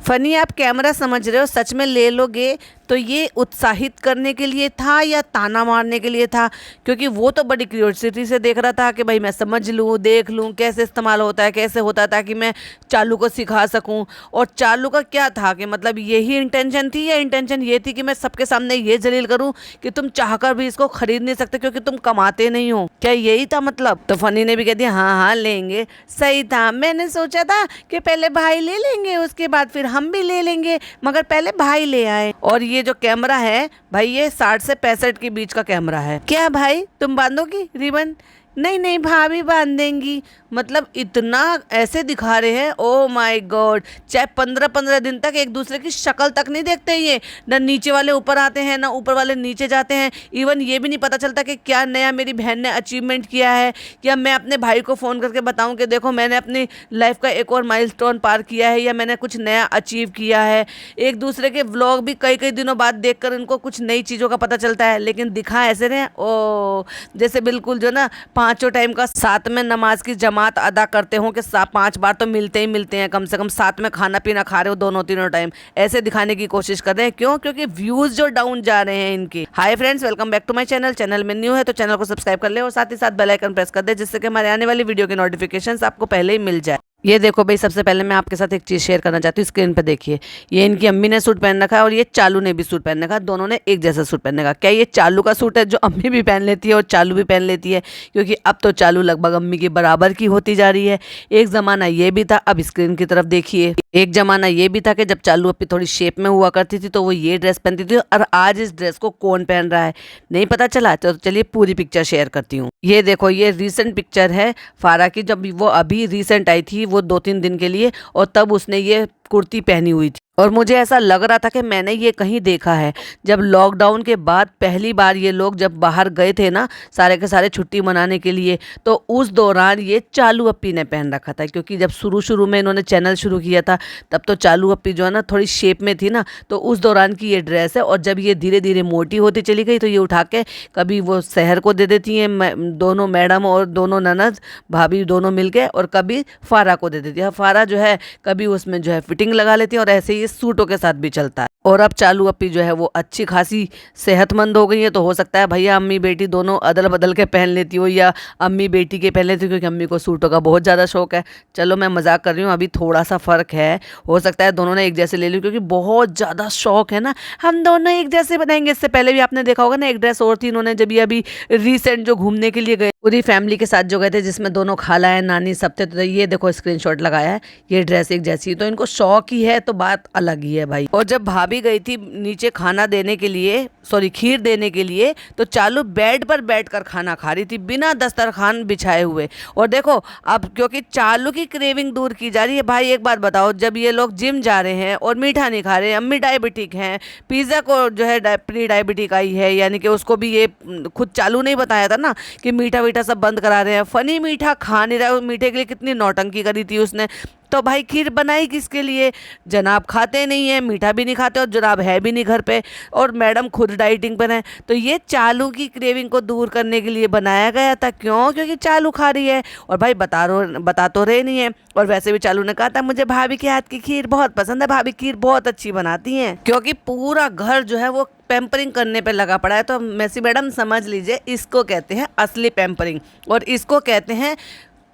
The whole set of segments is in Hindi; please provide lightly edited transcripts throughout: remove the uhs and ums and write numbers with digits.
फनी आप कैमरा समझ रहे हो, सच में ले लोगे तो ये उत्साहित करने के लिए था या ताना मारने के लिए था? क्योंकि वो तो बड़ी क्यूरियोसिटी से देख रहा था कि भाई मैं समझ लूँ, देख लूँ कैसे इस्तेमाल होता है, कैसे होता है, ताकि मैं चालू को सिखा सकूँ। और चालू का क्या था कि मतलब यही इंटेंशन थी, या इंटेंशन ये थी कि मैं सबके सामने ये जलील करूँ कि तुम चाहकर भी इसको खरीद नहीं सकते क्योंकि तुम कमाते नहीं हो? क्या यही था मतलब? तो फनी ने भी कह दिया हाँ हाँ लेंगे। सही था, मैंने सोचा था कि पहले भाई ले लेंगे, उसके बाद फिर हम भी ले लेंगे, मगर पहले भाई ले आए। और ये जो कैमरा है भाई, ये 60 से 65 के बीच का कैमरा है। क्या भाई तुम बांधोगी रिबन? नहीं नहीं भाभी बांध देंगी। मतलब इतना ऐसे दिखा रहे हैं, ओ माय गॉड। चाहे 15-15 दिन तक एक दूसरे की शक्ल तक नहीं देखते ये, ना नीचे वाले ऊपर आते हैं ना ऊपर वाले नीचे जाते हैं। इवन ये भी नहीं पता चलता कि क्या नया मेरी बहन ने अचीवमेंट किया है, या मैं अपने भाई को फ़ोन करके बताऊं कि देखो मैंने अपनी लाइफ का एक और माइलस्टोन पार किया है, या मैंने कुछ नया अचीव किया है। एक दूसरे के व्लॉग भी कई कई दिनों बाद देखकर इनको कुछ नई चीज़ों का पता चलता है, लेकिन दिखा ऐसे रहे ओ जैसे बिल्कुल जो ना 5 टाइम का साथ में नमाज की जमात अदा करते हो कि 5 बार तो मिलते ही मिलते हैं, कम से कम साथ में खाना पीना खा रहे हो दोनों तीनों टाइम। ऐसे दिखाने की कोशिश कर रहे हैं। क्यों? क्योंकि व्यूज जो डाउन जा रहे हैं इनके। Hi friends, welcome back to my channel. Channel में न्यू है तो चैनल को सब्सक्राइब कर ले और साथ ही साथ बेल आइकन प्रेस कर दे, जिससे कि हमारे आने वाली वीडियो की नोटिफिकेशन आपको पहले ही मिल जाए। ये देखो भाई, सबसे पहले मैं आपके साथ एक चीज़ शेयर करना चाहती हूँ। स्क्रीन पे देखिए, ये इनकी अम्मी ने सूट पहन रखा है और ये चालू ने भी सूट पहन रखा है। दोनों ने एक जैसा सूट पहन रखा। क्या ये चालू का सूट है जो अम्मी भी पहन लेती है और चालू भी पहन लेती है? क्योंकि अब तो चालू लगभग अम्मी के बराबर की होती जा रही है। एक ज़माना ये भी था, अब स्क्रीन की तरफ देखिए, एक ज़माना ये भी था कि जब चालू अपनी थोड़ी शेप में हुआ करती थी तो वो ये ड्रेस पहनती थी, और आज इस ड्रेस को कौन पहन रहा है नहीं पता चला। तो चलिए पूरी पिक्चर शेयर करती हूँ। ये देखो, ये रीसेंट पिक्चर है फारा की, जब वो अभी रीसेंट आई थी, वो 2-3 दिन के लिए, और तब उसने ये कुर्ती पहनी हुई थी। और मुझे ऐसा लग रहा था कि मैंने ये कहीं देखा है। जब लॉकडाउन के बाद पहली बार ये लोग जब बाहर गए थे ना सारे के सारे छुट्टी मनाने के लिए, तो उस दौरान ये चालू अप्पी ने पहन रखा था। क्योंकि जब शुरू में इन्होंने चैनल शुरू किया था तब तो चालू अप्पी जो है ना थोड़ी शेप में थी ना, तो उस दौरान की ये ड्रेस है। और जब ये धीरे धीरे मोटी होती चली गई तो ये उठा के कभी वो शहर को दे देती हैं, दोनों मैडम और दोनों ननद भाभी दोनों मिलके, और कभी फारा को दे देती है। फारा जो है कभी उसमें जो है फिटिंग लगा लेती है, और ऐसे ही सूटों के साथ भी चलता है। और अब चालू अप्पी जो है वो अच्छी खासी सेहतमंद हो गई है, तो हो सकता है भैया अम्मी बेटी दोनों अदल बदल के पहन लेती हो, या अम्मी बेटी के पहन लेती हो, क्योंकि अम्मी को सूटों का बहुत ज़्यादा शौक है। चलो मैं मजाक कर रही हूँ, अभी थोड़ा सा फ़र्क है, हो सकता है दोनों ने एक जैसे ले ली, क्योंकि बहुत ज़्यादा शौक है ना, हम दोनों एक जैसे बनाएंगे। इससे पहले भी आपने देखा होगा ना, एक ड्रेस और थी इन्होंने जब ये अभी रिसेंट जो घूमने के लिए गए पूरी फैमिली के साथ जो गए थे, जिसमें दोनों खाला है नानी सब थे, तो ये देखो स्क्रीनशॉट लगाया है, ये ड्रेस एक जैसी। तो इनको शौक ही है तो बात अलग ही है भाई। और जब भाभी गई थी नीचे खाना देने के लिए, सॉरी खीर देने के लिए, तो चालू बेड पर बैठकर खाना खा रही थी बिना दस्तरखान बिछाए हुए। और देखो अब क्योंकि चालू की क्रेविंग दूर की जा रही है। भाई एक बात बताओ, जब ये लोग जिम जा रहे हैं और मीठा नहीं खा रहे, अम्मी डायबिटिक हैं, पिज़्ज़ा को जो है प्री डायबिटिक आई है, यानी कि उसको भी ये खुद चालू नहीं बताया था ना कि मीठा वीठा सब बंद करा रहे हैं। फनी मीठा खा नहीं रहा, मीठे के लिए कितनी नौटंकी करी थी उसने। तो भाई खीर बनाई किसके लिए? जनाब खाते नहीं है, मीठा भी नहीं खाते, और जनाब है भी नहीं घर पे, और मैडम खुद डाइटिंग पर है। तो ये चालू की क्रेविंग को दूर करने के लिए बनाया गया था। क्यों? क्योंकि चालू खा रही है, और भाई बता तो रहे नहीं है। और वैसे भी चालू ने कहा था मुझे भाभी के हाथ की खीर बहुत पसंद है, भाभी खीर बहुत अच्छी बनाती हैं। क्योंकि पूरा घर जो है वो पैम्परिंग करने पे लगा पड़ा है। तो मेसी मैडम समझ लीजिए, इसको कहते हैं असली पैम्परिंग, और इसको कहते हैं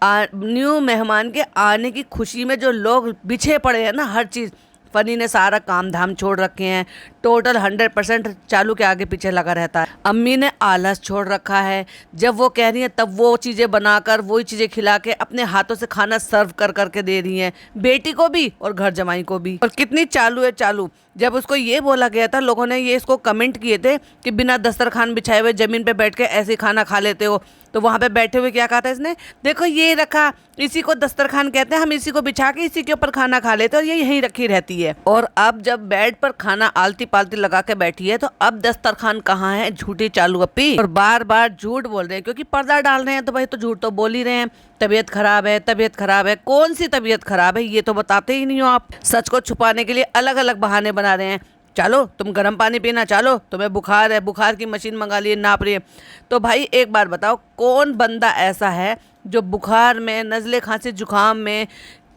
न्यू मेहमान के आने की खुशी में जो लोग बिछे पड़े हैं ना हर चीज़। फनी ने सारा काम धाम छोड़ रखे हैं, टोटल 100% चालू के आगे पीछे लगा रहता है। अम्मी ने आलस छोड़ रखा है, जब वो कह रही है तब वो चीज़ें बनाकर वही चीज़ें खिला के अपने हाथों से खाना सर्व कर करके दे रही हैं, बेटी को भी और घर जमाई को भी। और कितनी चालू है चालू। जब उसको ये बोला गया था, लोगों ने ये इसको कमेंट किए थे कि बिना दस्तरखान बिछाए हुए ज़मीन पे बैठ के ऐसे खाना खा लेते हो, तो वहाँ पे बैठे हुए क्या कहा था इसने, देखो ये रखा, इसी को दस्तरखान कहते हैं, हम इसी को बिछा के इसी के ऊपर खाना खा लेते हैं, और ये यहीं रखी रहती है। और अब जब बेड पर खाना आलती पालती लगा के बैठी है, तो अब दस्तरखान कहाँ है? झूठी चालू अप्पी। और बार बार झूठ बोल रहे हैं, क्योंकि पर्दा डाल रहे हैं तो भाई तो झूठ तो बोल ही रहे हैं। तबीयत खराब है, तबीयत खराब है, कौन सी तबीयत खराब है ये तो बताते ही नहीं हो आप। सच को छुपाने के लिए अलग अलग बहाने बना रहे हैं। चलो तुम गर्म पानी पीना, चलो तुम्हें बुखार है, बुखार की मशीन मंगा लिए, नाप रही है। तो भाई एक बार बताओ, कौन बंदा ऐसा है जो बुखार में, नज़ले खांसी जुकाम में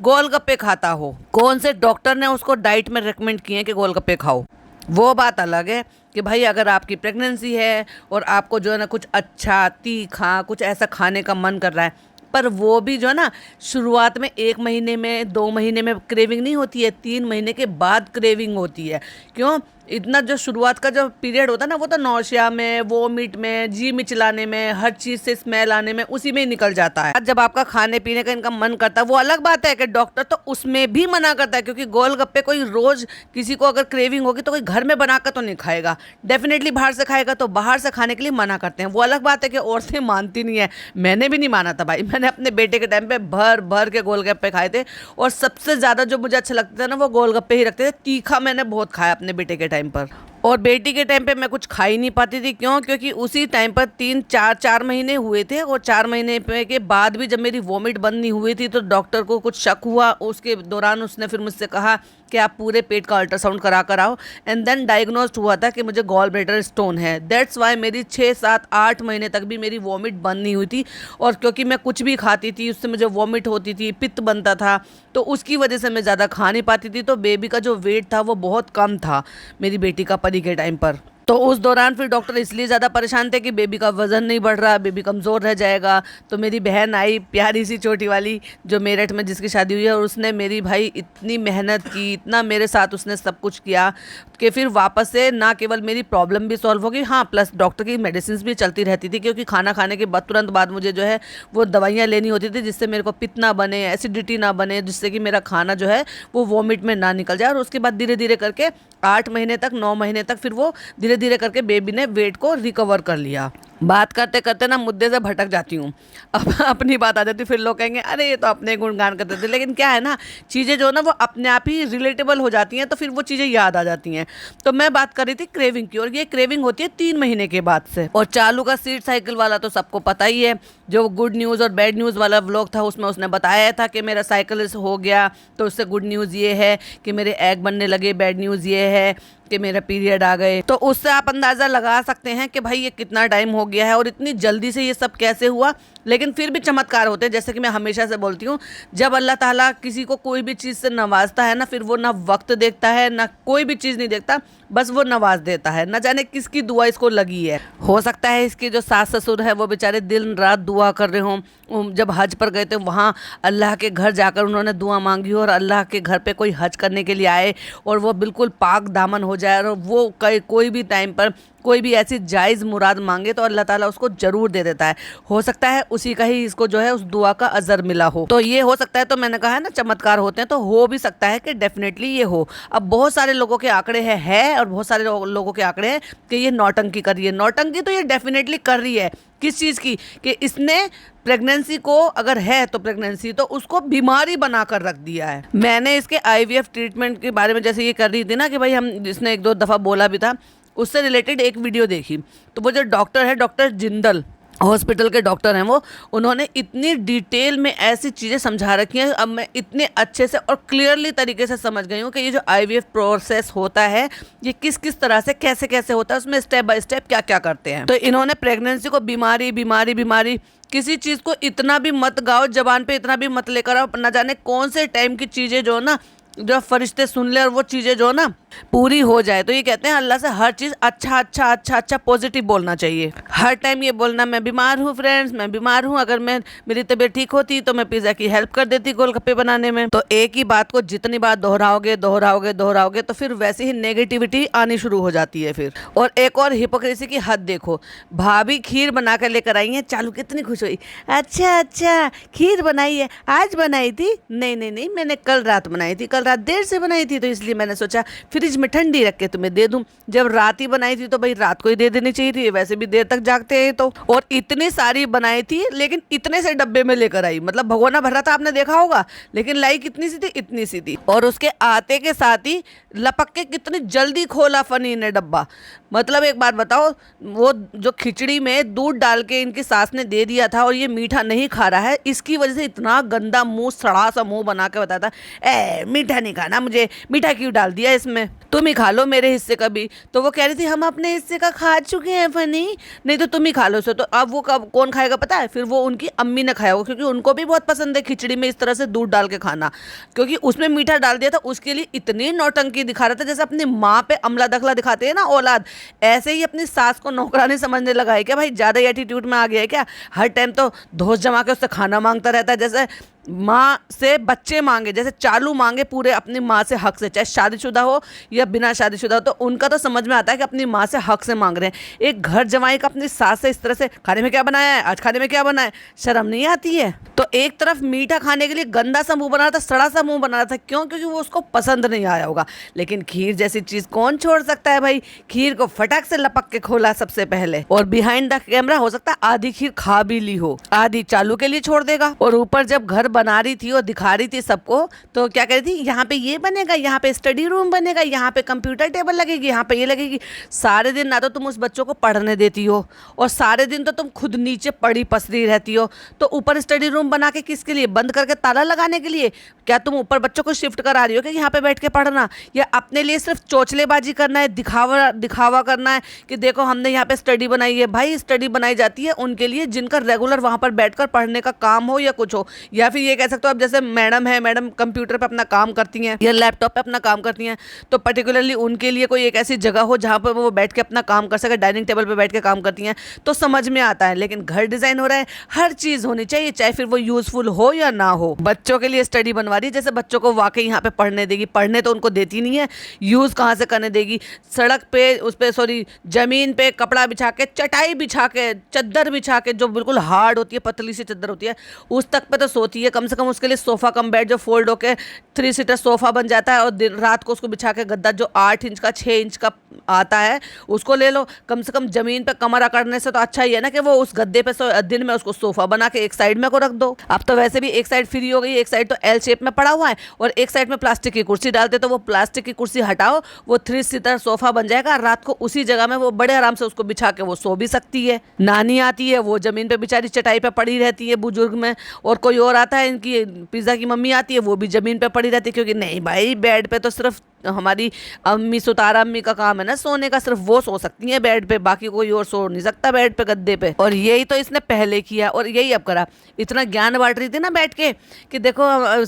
गोलगप्पे खाता हो। कौन से डॉक्टर ने उसको डाइट में रेकमेंड किए कि गोलगप्पे खाओ, वो बात अलग है कि भाई अगर आपकी प्रेगनेंसी है और आपको जो है ना कुछ अच्छा तीखा कुछ ऐसा खाने का मन कर रहा है, पर वो भी जो है ना शुरुआत में 1 महीने में 2 महीने में क्रेविंग नहीं होती है, 3 महीने के बाद क्रेविंग होती है। क्यों? इतना जो शुरुआत का जो पीरियड होता है ना, वो तो नौशिया में, वोमिट में, जी मिचलाने में, हर चीज़ से स्मेल आने में, उसी में ही निकल जाता है। जब आपका खाने पीने का इनका मन करता है वो अलग बात है कि डॉक्टर तो उसमें भी मना करता है, क्योंकि गोलगप्पे कोई रोज किसी को अगर क्रेविंग होगी तो कोई घर में बनाकर तो नहीं खाएगा, डेफिनेटली बाहर से खाएगा। तो बाहर से खाने के लिए मना करते हैं, वो अलग बात है कि औरतें मानती नहीं है। मैंने भी नहीं माना था भाई, मैंने अपने बेटे के टाइम पे भर भर के गोलगप्पे खाए थे, और सबसे ज़्यादा जो मुझे अच्छा लगता था ना वो गोलगप्पे ही रखते थे। तीखा मैंने बहुत खाया अपने बेटे के टाइम पर, और बेटी के टाइम पे मैं कुछ खा ही नहीं पाती थी। क्यों? क्योंकि उसी टाइम पर 3-4 महीने हुए थे, और 4 महीने के बाद भी जब मेरी वॉमिट बंद नहीं हुई थी तो डॉक्टर को कुछ शक हुआ। उसके दौरान उसने फिर मुझसे कहा कि आप पूरे पेट का अल्ट्रासाउंड करा कर आओ, एंड देन डायग्नोस्ड हुआ था कि मुझे गॉल ब्लैडर स्टोन है। दैट्स वाई मेरी 6-7-8 महीने तक भी मेरी वॉमिट बंद नहीं हुई थी। और क्योंकि मैं कुछ भी खाती थी उससे मुझे वॉमिट होती थी, पित्त बनता था, तो उसकी वजह से मैं ज़्यादा खा नहीं पाती थी। तो बेबी का जो वेट था वो बहुत कम था मेरी बेटी का परी के टाइम पर। तो उस दौरान फिर डॉक्टर इसलिए ज़्यादा परेशान थे कि बेबी का वज़न नहीं बढ़ रहा, बेबी कमज़ोर रह जाएगा। तो मेरी बहन आई, प्यारी सी छोटी वाली, जो मेरठ में जिसकी शादी हुई है, और उसने मेरी भाई इतनी मेहनत की, इतना मेरे साथ उसने सब कुछ किया कि फिर वापस से ना केवल मेरी प्रॉब्लम भी सॉल्व होगी, हाँ प्लस डॉक्टर की मेडिसिन भी चलती रहती थी। क्योंकि खाना खाने के बाद तुरंत बाद मुझे जो है वो दवाइयाँ लेनी होती थी, जिससे मेरे को पित्त ना बने, एसिडिटी ना बने, जिससे कि मेरा खाना जो है वो वॉमिट में ना निकल जाए। और उसके बाद धीरे धीरे करके 8 महीने तक, 9 महीने तक फिर वो धीरे धीरे करके बेबी ने वेट को रिकवर कर लिया। बात करते करते ना मुद्दे से भटक जाती हूँ, अब अपनी बात आ जाती है। फिर लोग कहेंगे अरे ये तो अपने गुणगान करते थे, लेकिन क्या है ना, चीज़ें जो ना वो अपने आप ही रिलेटेबल हो जाती हैं, तो फिर वो चीज़ें याद आ जाती हैं। तो मैं बात कर रही थी क्रेविंग की, और ये क्रेविंग होती है 3 महीने के बाद से। और चालू का सीड साइकिल वाला तो सबको पता ही है, जो गुड न्यूज़ और बैड न्यूज़ वाला व्लॉग था उसमें उसने बताया था कि मेरा साइकिल हो गया, तो उससे गुड न्यूज़ ये है कि मेरे एग बनने लगे, बैड न्यूज़ ये है कि मेरा पीरियड आ गए। तो उससे आप अंदाज़ा लगा सकते हैं कि भाई ये कितना टाइम हो गया है और इतनी जल्दी से ये सब कैसे हुआ। लेकिन फिर भी चमत्कार होते हैं, जैसे कि मैं हमेशा से बोलती हूँ, जब अल्लाह ताला किसी को कोई भी चीज़ से नवाजता है ना, फिर वो ना वक्त देखता है ना कोई भी चीज़ नहीं देखता, बस वो नवाज देता है। न जाने किसकी दुआ इसको लगी है। हो सकता है इसके जो सास ससुर है वो बेचारे दिन रात दुआ कर रहे हों। जब हज पर गए थे वहाँ अल्लाह के घर जाकर उन्होंने दुआ मांगी, और अल्लाह के घर पे कोई हज करने के लिए आए और वो बिल्कुल पाक दामन हो जाए, और वो कोई भी टाइम पर कोई भी ऐसी जायज़ मुराद मांगे तो अल्लाह ताला उसको ज़रूर दे देता है। हो सकता है उसी का ही इसको जो है उस दुआ का अज़र मिला हो, तो ये हो सकता है। तो मैंने कहा है ना चमत्कार होते हैं, तो हो भी सकता है कि डेफिनेटली ये हो। अब बहुत सारे लोगों के आंकड़े है और बहुत सारे लोगों के आंकड़े हैं कि ये नौटंकी कर रही है। नौटंकी तो ये डेफिनेटली कर रही है। किस चीज़ की? कि इसने प्रेगनेंसी को, अगर है तो प्रेगनेंसी, तो उसको बीमारी बनाकर रख दिया है। मैंने इसके IVF ट्रीटमेंट के बारे में जैसे ये कर रही थी ना कि भाई हम, जिसने 1-2 दफ़ा बोला भी था, उससे रिलेटेड एक वीडियो देखी, तो वो जो डॉक्टर है, डॉक्टर जिंदल हॉस्पिटल के डॉक्टर हैं, वो उन्होंने इतनी डिटेल में ऐसी चीज़ें समझा रखी हैं। अब मैं इतने अच्छे से और क्लियरली तरीके से समझ गई हूँ कि ये जो IVF प्रोसेस होता है ये किस किस तरह से कैसे कैसे होता है, उसमें स्टेप बाय स्टेप क्या क्या करते हैं। तो इन्होंने प्रेगनेंसी को बीमारी बीमारी बीमारी, किसी चीज़ को इतना भी मत गाओ, जबान पे इतना भी मत लेकर आओ, ना जाने कौन से टाइम की चीज़ें जो ना जो फरिश्ते सुन ले और वो चीज़ें जो ना पूरी हो जाए। तो ये कहते हैं अल्लाह से हर चीज़ अच्छा अच्छा अच्छा अच्छा पॉजिटिव बोलना चाहिए। हर टाइम ये बोलना मैं बीमार हूँ फ्रेंड्स, मैं बीमार हूँ, अगर मेरी तबीयत ठीक होती तो मैं पिज़्ज़ा की हेल्प कर देती गोलगप्पे बनाने में। तो एक ही बात को जितनी बार दोहराओगे दोहराओगे दोहराओगे तो फिर वैसे ही नेगेटिविटी आनी शुरू हो जाती है फिर। और एक और हिपोक्रेसी की हद देखो, भाभी खीर बना कर लेकर आई है, चालू कितनी खुश हुई, अच्छा अच्छा खीर बनाई है, आज बनाई थी? नहीं नहीं नहीं, मैंने कल रात बनाई थी, कल रात देर से बनाई थी, तो इसलिए मैंने सोचा फ्रिज में ठंडी रख के तुम्हें दे दूं। जब रात ही बनाई थी तो भाई रात को ही दे देनी चाहिए थी, वैसे भी देर तक जागते हैं तो। और इतनी सारी बनाई थी लेकिन इतने से डब्बे में लेकर आई, मतलब भगोना भर रहा था, आपने देखा होगा, लेकिन लाई कितनी सी थी, इतनी सी थी। और उसके आते के साथ ही लपक के कितनी जल्दी खोला फनी ने डब्बा। मतलब एक बात बताओ, वो जो खिचड़ी में दूध डाल के इनकी सास ने दे दिया था और ये मीठा नहीं खा रहा है, इसकी वजह से इतना गंदा मुंह, सड़ा सा मुंह बना के बताता, ए मीठा नहीं खाना, मुझे मीठा क्यों डाल दिया इसमें। तुम ही खा लो मेरे हिस्से का भी। तो वो कह रही थी हम अपने हिस्से का खा चुके हैं फनी, नहीं तो तुम ही खा लो सो। तो अब वो कब कौन खाएगा पता है, फिर वो उनकी अम्मी ने खाया होगा, क्योंकि उनको भी बहुत पसंद है खिचड़ी में इस तरह से दूध डाल के खाना, क्योंकि उसमें मीठा डाल दिया था। उसके लिए इतनी नौटंकी दिखा रहा था, जैसे अपनी माँ पे अमला दखला दिखाते हैं ना औलाद, ऐसे ही अपनी सास को नौकरानी समझने लगा है क्या भाई, ज़्यादा एटीट्यूड में आ गया है क्या, हर टाइम तो धोस जमा के उससे खाना मांगता रहता है, जैसे माँ से बच्चे मांगे, जैसे चालू मांगे पूरे अपनी माँ से हक से, चाहे शादीशुदा हो या बिना शादीशुदा हो। तो उनका तो समझ में आता है कि अपनी माँ से हक से मांग रहे हैं। एक घर जमाई का अपनी सास से इस तरह से, खाने में क्या बनाया है आज, खाने में क्या बनाया है, शर्म नहीं आती है। तो एक तरफ मीठा खाने के लिए गंदा सा मुंह बना रहा था, सड़ा सा मुंह बना रहा था, क्यों, क्योंकि वो उसको पसंद नहीं आया होगा। लेकिन खीर जैसी चीज कौन छोड़ सकता है भाई, खीर को फटाक से लपक के खोला सबसे पहले, और बिहाइंड द कैमरा हो सकता है आधी खीर खा भी ली हो, आधी चालू के लिए छोड़ देगा। और ऊपर जब घर बना रही थी और दिखा रही थी सबको, तो क्या कह रही थी, यहाँ पे ये बनेगा, यहाँ पे स्टडी रूम बनेगा, यहाँ पे कंप्यूटर टेबल लगेगी, यहाँ पे ये लगेगी। सारे दिन ना तो तुम उस बच्चों को पढ़ने देती हो, और सारे दिन तो तुम खुद नीचे पड़ी पसरी रहती हो। तो ऊपर स्टडी रूम बना के किसके लिए, बंद करके ताला लगाने के लिए? क्या तुम ऊपर बच्चों को शिफ्ट करा रही हो कि यहाँ पे बैठ के पढ़ना, या अपने लिए सिर्फ चोचलेबाजी करना है, दिखावा करना है कि देखो हमने यहाँ पे स्टडी बनाई है? भाई स्टडी बनाई जाती है उनके लिए जिनका रेगुलर वहाँ पर बैठकर पढ़ने का काम हो या कुछ हो, या फिर ये कह सकते हो आप जैसे मैडम है, मैडम कंप्यूटर पे अपना काम करती हैं या लैपटॉप पे अपना काम करती हैं, तो पर्टिकुलरली उनके लिए कोई एक ऐसी जगह हो जहाँ पर वो बैठ के अपना काम कर सके, डाइनिंग टेबल पे बैठ के काम करती हैं, तो समझ में आता है। लेकिन घर डिजाइन हो रहा है, हर चीज़ होनी चाहिए, चाहे फिर वो यूजफुल हो या ना हो। बच्चों के लिए स्टडी बनवा रही है, जैसे बच्चों को वाकई यहाँ पे पढ़ने देगी, पढ़ने तो उनको देती नहीं है, यूज़ कहाँ से करने देगी। सड़क पे उस पे सॉरी जमीन पे कपड़ा बिछा के, चटाई बिछा के, चद्दर बिछा के, जो बिल्कुल हार्ड होती है, पतली सी चद्दर होती है, उस तक पे तो सोती है। कम से कम उसके लिए सोफ़ा कम बेड जो फोल्ड होके 3 सीटर सोफ़ा बन जाता है, और दिन रात को उसको बिछा के गद्दा जो 8 इंच का 6 इंच का आता है उसको ले लो। कम से कम जमीन पे कमर अकड़ने से तो अच्छा ही है ना कि वो उस गद्दे पे दिन में उसको सोफ़ा बना के एक साइड में को रख दो। अब तो वैसे भी एक साइड फ्री हो गई, एक साइड तो एल शेप में पड़ा हुआ है, और एक साइड में प्लास्टिक की कुर्सी डालते, तो वो प्लास्टिक की कुर्सी हटाओ, वो 3 सीटर सोफ़ा बन जाएगा। रात को उसी जगह में वो बड़े आराम से उसको बिछा के वो सो भी सकती है। नानी आती है, वो जमीन पे बेचारी चटाई पे पड़ी रहती है बुजुर्ग में, और कोई और आता है, इनकी पिज़्ज़ा की मम्मी आती है, वो भी जमीन पे पड़ी रहती है, क्योंकि नहीं भाई बेड पे तो सिर्फ हमारी अम्मी, सुतारा अम्मी का काम है ना सोने का, सिर्फ वो सो सकती हैं बेड पे, बाकी कोई और सो नहीं सकता बेड पे, गद्दे पे। और यही तो इसने पहले किया और यही अब करा। इतना ज्ञान बांट रही थी ना बैठ के कि देखो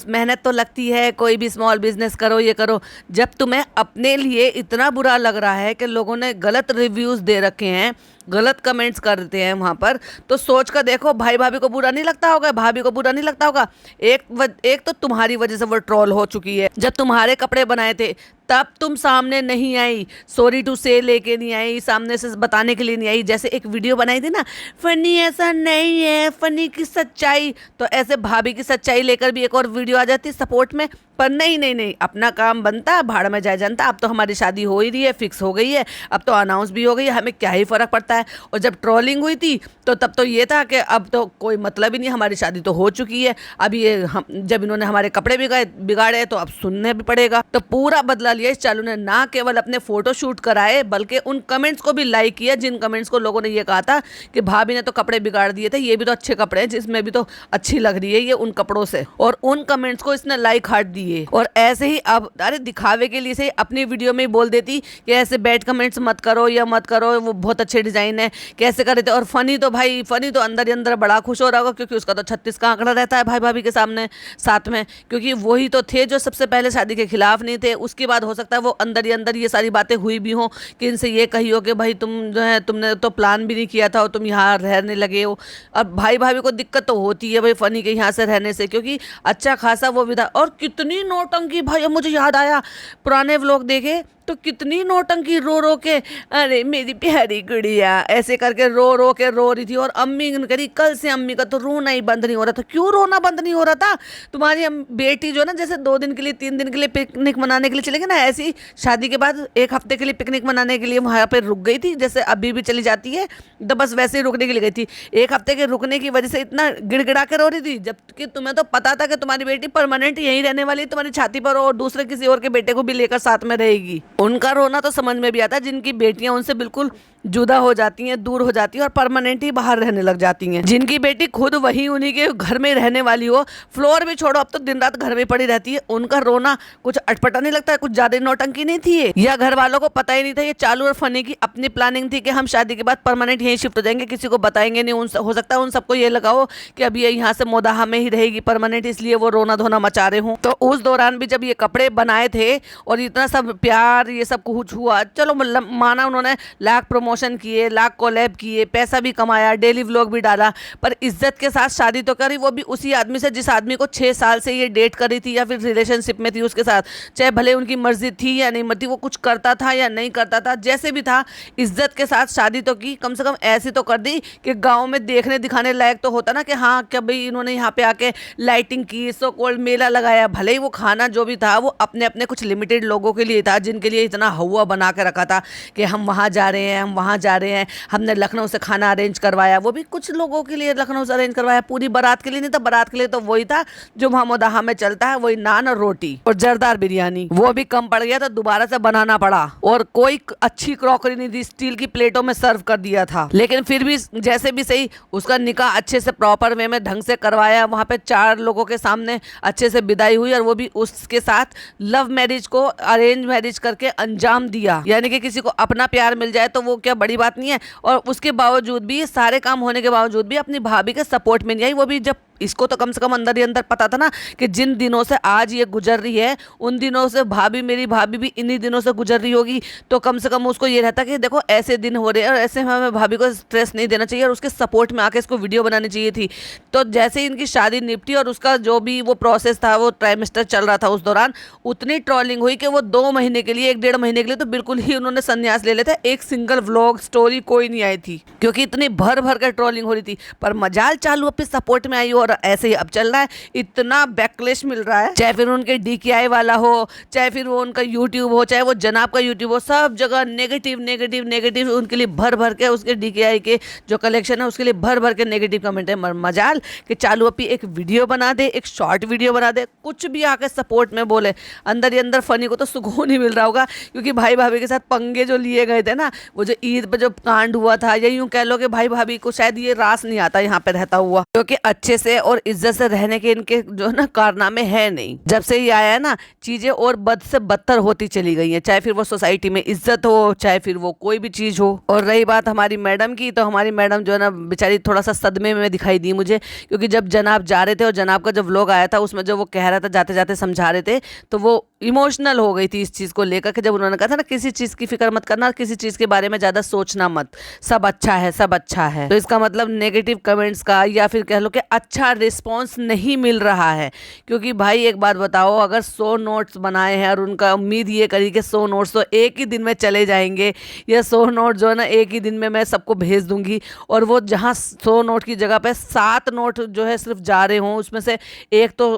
मेहनत तो लगती है, कोई भी स्मॉल बिजनेस करो, ये करो। जब तुम्हें अपने लिए इतना बुरा लग रहा है कि लोगों ने गलत रिव्यूज़ दे रखे हैं, गलत कमेंट्स करते हैं वहाँ पर, तो सोच कर देखो भाई भाभी को बुरा नहीं लगता होगा, भाभी को बुरा नहीं लगता होगा। एक तो तुम्हारी वजह से वो ट्रोल हो चुकी है। जब तुम्हारे कपड़े बनाए थे तब तुम सामने नहीं आई, सॉरी टू से लेके नहीं आई, सामने से बताने के लिए नहीं आई। जैसे एक वीडियो बनाई थी ना, फनी ऐसा नहीं है, फनी की सच्चाई, तो ऐसे भाभी की सच्चाई लेकर भी एक और वीडियो आ जाती सपोर्ट में। पर नहीं, अपना काम बनता, भाड़ में जाए जनता। अब तो हमारी शादी हो ही रही है, फिक्स हो गई है, अब तो अनाउंस भी हो गई है, हमें क्या ही फ़र्क पड़ता है। और जब ट्रोलिंग हुई थी तो तब तो ये था कि अब तो कोई मतलब ही नहीं, हमारी शादी तो हो चुकी है, अब ये हम जब इन्होंने हमारे कपड़े बिगाड़े तो अब सुनने भी पड़ेगा। तो पूरा बदला लिया इस चालू ने, ना केवल अपने फ़ोटो शूट कराए बल्कि उन कमेंट्स को भी लाइक किया जिन कमेंट्स को लोगों ने ये कहा था कि भाभी ने तो कपड़े बिगाड़ दिए थे, ये भी तो अच्छे कपड़े हैं, जिसमें भी तो अच्छी लग रही है ये उन कपड़ों से। और उन कमेंट्स को इसने लाइक हार्ट दिए। और ऐसे ही अब अरे दिखावे के लिए से अपनी वीडियो में बोल देती कि ऐसे बैड कमेंट्स मत करो या मत करो, वो बहुत अच्छे डिज़ाइन है, कैसे कर रहे थे। और फनी तो भाई, फनी तो अंदर ही अंदर बड़ा खुश हो रहा होगा, क्योंकि उसका तो 36 का आंकड़ा रहता है भाई भाभी के सामने साथ में, क्योंकि वही तो थे जो सबसे पहले शादी के खिलाफ नहीं थे। उसके बाद हो सकता है वो अंदर ही अंदर ये सारी बातें हुई भी हों कि इनसे ये कही हो कि भाई तुम जो है तुमने तो प्लान भी नहीं किया था और तुम यहाँ रहने लगे हो। अब भाई भाभी को दिक्कत तो होती है भाई फनी के यहाँ से रहने से, क्योंकि अच्छा खासा वो विधा। और कितनी नौटंकी भाई, मुझे याद आया पुराने व्लॉग देखे तो कितनी नौटंकी, रो रो के अरे मेरी प्यारी गुड़िया ऐसे करके रो के रो रही थी। और अम्मी ने करी कल से अम्मी का तो रोना ही बंद नहीं हो रहा था। क्यों रोना बंद नहीं हो रहा था? तुम्हारी बेटी जो ना जैसे 2 दिन के लिए 3 दिन के लिए पिकनिक मनाने के लिए चलेगी ना, ऐसी शादी के बाद 1 हफ्ते के लिए पिकनिक मनाने के लिए वहाँ पर रुक गई थी, जैसे अभी भी चली जाती है, तो बस वैसे ही रुकने के लिए गई थी। 1 हफ्ते के रुकने की वजह से इतना गिड़गिड़ा के रो रही थी, जबकि तुम्हें तो पता था कि तुम्हारी बेटी परमानेंट यहीं रहने वाली, तुम्हारी छाती पर और दूसरे किसी और के बेटे को भी लेकर साथ में रहेगी। उनका रोना तो समझ में भी आता है जिनकी बेटियां उनसे बिल्कुल जुदा हो जाती हैं, दूर हो जाती हैं और परमानेंट ही बाहर रहने लग जाती हैं। जिनकी बेटी खुद वही उन्हीं के घर में रहने वाली हो, फ्लोर भी छोड़ो, अब तो दिन रात घर में पड़ी रहती है, उनका रोना कुछ अटपटा नहीं लगता है? कुछ ज्यादा नौटंकी नहीं थी ये? या घर वालों को पता ही नहीं था? ये चालू और फनी की अपनी प्लानिंग थी कि हम शादी के बाद परमानेंट यहीं शिफ्ट हो जाएंगे, किसी को बताएंगे नहीं। हो सकता है उन सबको ये लगा हो कि अब ये यहाँ से मोदाहा में ही रहेगी परमानेंट, इसलिए वो रोना धोना मचा रहे हूँ। तो उस दौरान भी जब ये कपड़े बनाए थे और इतना सब प्यार ये सब कुछ हुआ, चलो माना उन्होंने लाख प्रमोशन किए, लाख कोलैब किए, पैसा भी कमाया, डेली व्लॉग भी डाला, पर इज्जत के साथ शादी तो करी, वो भी उसी आदमी से जिस आदमी को 6 साल से ये डेट करी थी या फिर रिलेशनशिप में थी उसके साथ। चाहे भले उनकी मर्जी थी या नहीं मर्जी, वो कुछ करता था या नहीं करता था, जैसे भी था, इज्जत के साथ शादी तो की। कम से कम ऐसी तो कर दी कि गाँव में देखने दिखाने लायक तो होता ना कि हाँ क्या भाई इन्होंने यहाँ पे आके लाइटिंग की, सो कॉल्ड मेला लगाया। भले ही वो खाना जो भी था वो अपने अपने कुछ लिमिटेड लोगों के लिए था, जिनके लिए इतना हवा बना के रखा था कि हम वहाँ जा रहे हैं, हम वहाँ जा रहे हैं, हमने लखनऊ से खाना अरेंज करवाया, वो भी कुछ लोगों के लिए लखनऊ से अरेंज करवाया, पूरी बारात के लिए नहीं था। बारात के लिए तो वही था जो मोदाहा में चलता है, वही नान और रोटी और जरदार बिरयानी, वो भी कम पड़ गया तो दोबारा से बनाना पड़ा। और कोई अच्छी क्रॉकरी नहीं थी, स्टील की प्लेटों में सर्व कर दिया था। लेकिन फिर भी जैसे भी सही उसका निकाह अच्छे से प्रॉपर वे में ढंग से करवाया, वहाँ पे 4 लोगों के सामने अच्छे से विदाई हुई, और वो भी उसके साथ लव मैरिज को अरेंज मैरिज करके अंजाम दिया। यानी कि किसी को अपना प्यार मिल जाए तो वो क्या बड़ी बात नहीं है। और उसके बावजूद भी, सारे काम होने के बावजूद भी अपनी भाभी के सपोर्ट में नहीं आई, वो भी जब इसको तो कम से कम अंदर ही अंदर पता था ना कि जिन दिनों से आज ये गुजर रही है उन दिनों से मेरी भाभी भी इन्हीं दिनों से गुजर रही होगी। तो कम से कम उसको ये रहता कि देखो ऐसे दिन हो रहे हैं और ऐसे हमें भाभी को स्ट्रेस नहीं देना चाहिए, और उसके सपोर्ट में आके इसको वीडियो बनानी चाहिए थी। तो जैसे ही इनकी शादी निपटी और उसका जो भी वो प्रोसेस था, वो ट्राइमेस्टर चल रहा था, उस दौरान उतनी ट्रोलिंग हुई कि वो 2 महीने के लिए, 1-1.5 महीने के लिए तो बिल्कुल ही उन्होंने संन्यास ले लेते। एक सिंगल व्लॉग स्टोरी कोई नहीं आई थी, क्योंकि इतनी भर भर कर ट्रोलिंग हो रही थी। पर मजाल चालू अपने सपोर्ट में आई और ऐसे ही अब चल रहा है। इतना बैकलेश मिल रहा है, चाहे फिर उनके DKI वाला हो, चाहे फिर वो उनका यूट्यूब हो, चाहे वो जनाब का यूट्यूब हो, सब जगह नेगेटिव नेगेटिव नेगेटिव। उनके लिए भर भर के, उसके DKI के जो कलेक्शन है उसके लिए भर भर के नेगेटिव कमेंट है। मजाल कि चालू अपनी एक वीडियो बना दे, एक शॉर्ट वीडियो बना दे, कुछ भी आके सपोर्ट में बोले। अंदर ही अंदर फनी को तो सुकून ही मिल रहा होगा, क्योंकि भाई भाभी के साथ पंगे जो लिए गए थे ना, वो जो ईद पर जो कांड हुआ था, या यूं कह लो कि भाई भाभी को शायद ये रास नहीं आता यहाँ पे रहता हुआ, क्योंकि अच्छे से और इज्जत से रहने के इनके जो ना कारनामे है नहीं। जब से ये आया है ना, चीजें और बद से बदतर होती चली गई हैं, चाहे फिर वो सोसाइटी में इज्जत हो, चाहे फिर वो कोई भी चीज हो। और रही बात हमारी मैडम की, तो हमारी मैडम जो है ना बेचारी थोड़ा सा सदमे में दिखाई दी मुझे, क्योंकि जब जनाब जा रहे थे और जनाब का जब व्लॉग आया था उसमें जो वो कह रहा था, जाते जाते समझा रहे थे, तो वो इमोशनल हो गई थी इस चीज को लेकर के, जब उन्होंने कहा था ना किसी चीज की फिक्र मत करना, किसी चीज के बारे में ज्यादा सोचना मत, सब अच्छा है, सब अच्छा है। तो इसका मतलब नेगेटिव कमेंट्स का या फिर कह लो कि अच्छा रिस्पॉन्स नहीं मिल रहा है। क्योंकि भाई एक बात बताओ, अगर 100 नोट्स बनाए हैं और उनका उम्मीद ये करी कि 100 नोट्स तो एक ही दिन में चले जाएंगे, या 100 नोट जो है ना एक ही दिन में मैं सबको भेज दूंगी, और वो जहाँ 100 नोट की जगह पे 7 नोट जो है सिर्फ जा रहे हों, उसमें से एक तो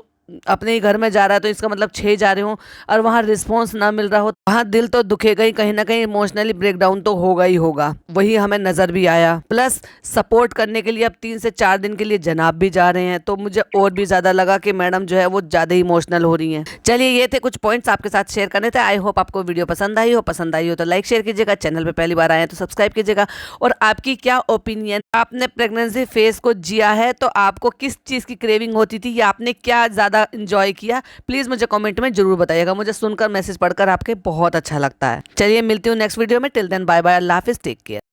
अपने ही घर में जा रहा है, तो इसका मतलब 6 जा रहे हो, और वहाँ रिस्पॉन्स ना मिल रहा हो, वहाँ दिल तो दुखेगा ही, कहीं ना कहीं इमोशनली ब्रेकडाउन तो होगा ही होगा। वही हमें नजर भी आया। प्लस सपोर्ट करने के लिए अब 3 से 4 दिन के लिए जनाब भी जा रहे हैं, तो मुझे और भी ज्यादा लगा कि मैडम जो है वो ज्यादा इमोशनल हो रही हैं। चलिए ये थे कुछ पॉइंट्स आपके साथ शेयर करने थे। आई होप आपको वीडियो पसंद आई हो तो लाइक शेयर कीजिएगा, चैनल पे पहली बार आए हैं तो सब्सक्राइब कीजिएगा। और आपकी क्या ओपिनियन, आपने प्रेगनेंसी फेज को जिया है तो आपको किस चीज की क्रेविंग होती थी, या आपने क्या ज्यादा इंजॉय किया, प्लीज मुझे कमेंट में जरूर बताइएगा। मुझे सुनकर मैसेज पढ़कर आपके बहुत अच्छा लगता है। चलिए मिलती हूँ नेक्स्ट वीडियो में। टिल देन बाय बाय, अल्लाह हाफिज, टेक केयर।